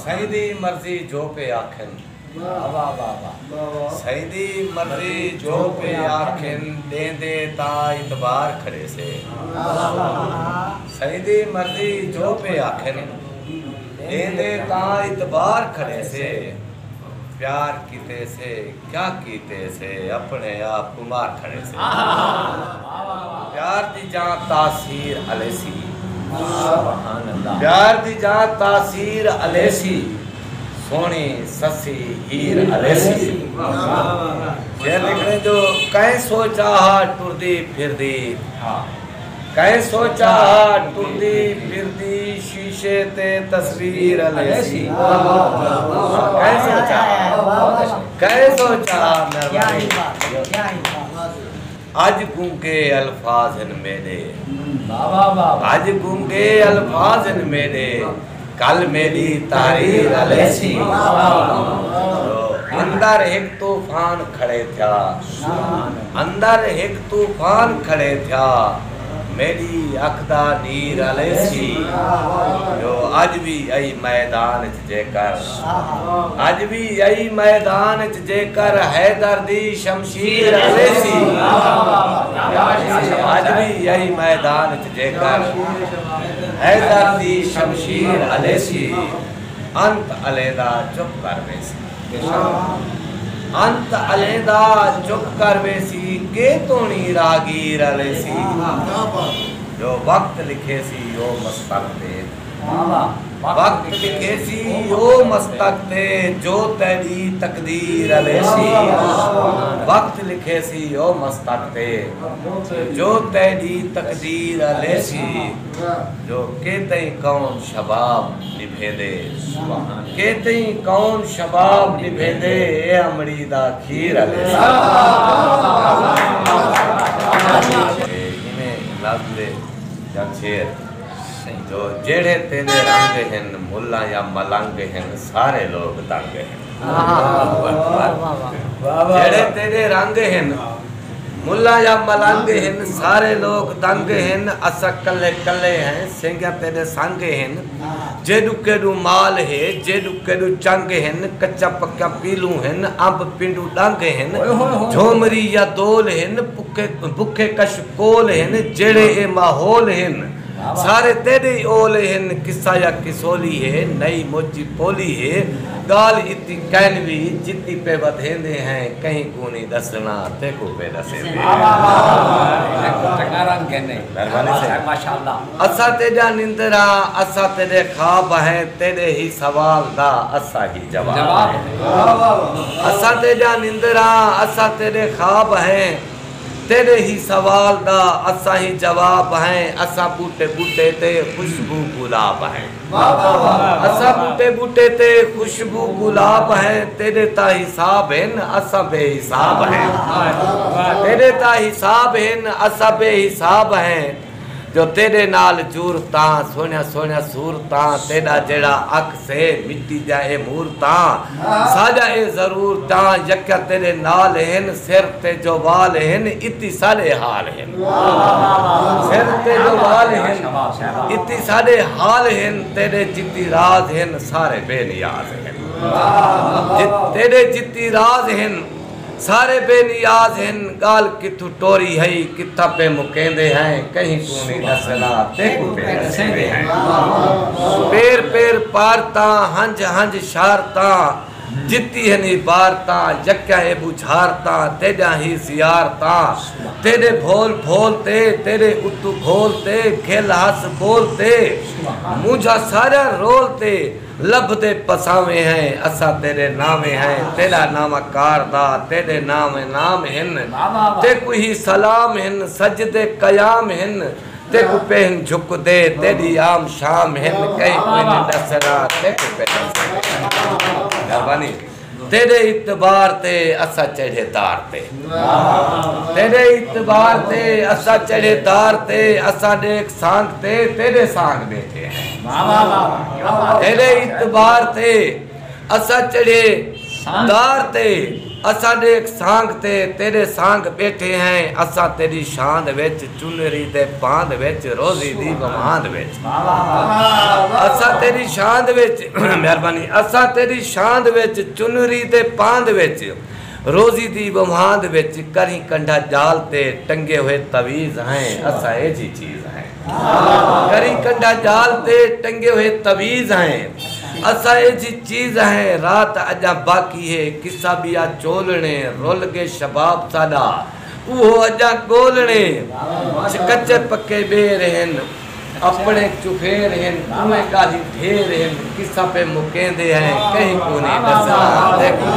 सईदी मर्जी जो पे आखन सईदी मर्जी जो पे आखन देंदे ता इतबार खड़े से सईदी मर्जी जो पे आखन देंदे ता इतबार खड़े से प्यार कीते से क्या कीते से अपने आप कुमार खड़े से प्यार दी जान तासीर अलैसी प्यार दी जान तासीर अलैसी सोनी ससी हीर अलैसी ये लिखने जो कहीं सोचा टुरदी फिरदी कहीं सोचा टुरदी फिरदी शीशे ते तस्वीर अलैसी कहीं सोचा आज गूंगे अल्फाज इन मेरे आज गूंगे अल्फाज इन मेरे कल मेरी तारीर अलैसी अंदर एक तूफान खड़े था अंदर एक तूफान खड़े था मेरी अखदा नीर अलैसी जो आज भी आई मैदान च जेकर आज भी आई मैदान च जेकर हैदर दी शमशीर अलैसी आज भी आई मैदान च जेकर हैदर दी शमशीर अलैसी अंत अलैदा चुप कर वैसी अंत अलैदा चुप कर वैसी के तोनी रागीर अलैसी जो वक्त लिखे सी ओ मस्तक ते वक्त लिखे सी ओ मस्तक ते जो तेरी तकदीर अलैसी वक्त लिखे सी ओ मस्तक ते जो तेरी तकदीर अलैसी जो कहते कौन शबाब निभे दे कहते कौन शबाब निभे दे ए अमड़ी दा खीर अलैसी इन्हें लफ्ज़ जंशेर जो जेड़े तेरे रंग हैं मुल्ला या मलंग हैं सारे लोग दंग हैं जेड़े तेरे रंग हैं मुल्ला या मलंग हैं सारे लोग दंग हैं असा कले कले हैं सिंगा तेरे संग हैं जेडू केडू माल है जेडू केडू चंग हैं कच्चा पक्का पीलू हैं अंब पिंडू डंग हैं झोमरी या दोल हैं भुखे भुखे कश कोल हैं जेड़े ए माहौल हैं सारे तेरे ओले हैं किस्सा या किसोली है नई मोची पोली है गाल इतनी कैनवी जितनी पे बधेंदे हैं कहीं को नहीं दसना ते को पे दसेंदे टकारान कहने मेहरबानी से माशाअल्लाह असा तेरा निंदरा असा तेरे ख्वाब हैं तेरे ही सवाल दा असा ही जवाब असा तेरा निंदरा असा तेरे ख्वाब हैं तेरे ही सवाल दा असा ही जवाब हैं असा बूटे बूटे ते खुशबू गुलाब हैं असा बूटे बूटे ते खुशबू गुलाब हैं तेरे ता हिसाब हैं असा बेहिसाब हैं तेरे ता हिसाब हैं असा बेहिसाब हैं जो तेरे नाल जूरता सोनिया सोनिया सूरता तेरा जेड़ा अख से मिट्टी जाए मूरता साजा ए जरूरता यक्या तेरे नाल हैं सिर ते जो वाल हैं इतनी सारे हाल हैं सिर ते जो वाल हैं इतनी सारे हाल हैं तेरे जितनी राज हैं सारे बेनियाज हैं तेरे जितनी राज हैं सारे बेनियाज हैं गाल किथु टोरी है किथा पे मुकेंदे हैं कहीं को नहीं दसना ते को पे दसेंदे हैं पैर पैर पारता हंज हंज शारता जितनी है नी बारता यक्या है बुझारता तेजा ही सियारता तेरे भोल भोलते तेरे उतु खोलते खेल हस बोलते मुझा सारा रोलते लब दे पसावे हैं असा तेरे नामे हैं तेरा नाम कारदा तेरे नाम नाम हिन ते कोई सलाम हिन सजदे कयाम हिन ते को पहन झुक दे तेरी आम शाम हिन कहीं कोई नहीं दसना ते को पहन मेहरबानी तेरे इतबार ते असा चढ़े दार ते तेरे इतबार ते असा चढ़े दार ते असा देख सांग ते तेरे सांग बैठे हैं तेरे इतबार ते असा चढ़े दार ते असा देख सांग ते तेरे सांग बैठे हैं असा तेरी शांद विच चुनरी दे बांध विच रोजी दी बमांद विच असा तेरी शांद विच मेहरबानी असा तेरी शांद विच चुनरी दे बांध विच रोजी दी बमांद विच करी कंडा जाल ते टंगे हुए तवीज हैं असा ए जी चीज है करी कंडा जाल ते टंगे हुए तवीज हैं असा जी चीज है रात अजा बाकी है किस्सा बिया चोलने रोल के शबाब सादा वो अजा गोलने कच्चे पक्के बेर हैं अपने चुफेर हैं कुएं काली ढेर हैं किस्सा पे मुकेंदे हैं कहीं कोने दसना देखो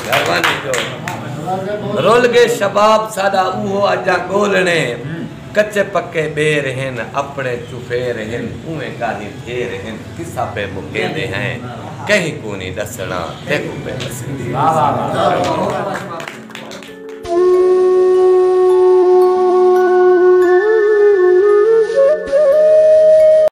मेहरबानी जो रोल के शबाब सादा वो अजा गोलने कच्चे पक्के बेर हैं अपने चुफेर हैं कुएं काली ढेर हैं किस्सा पे मुकेंदे हैं कहीं को नहीं दसना देखो पे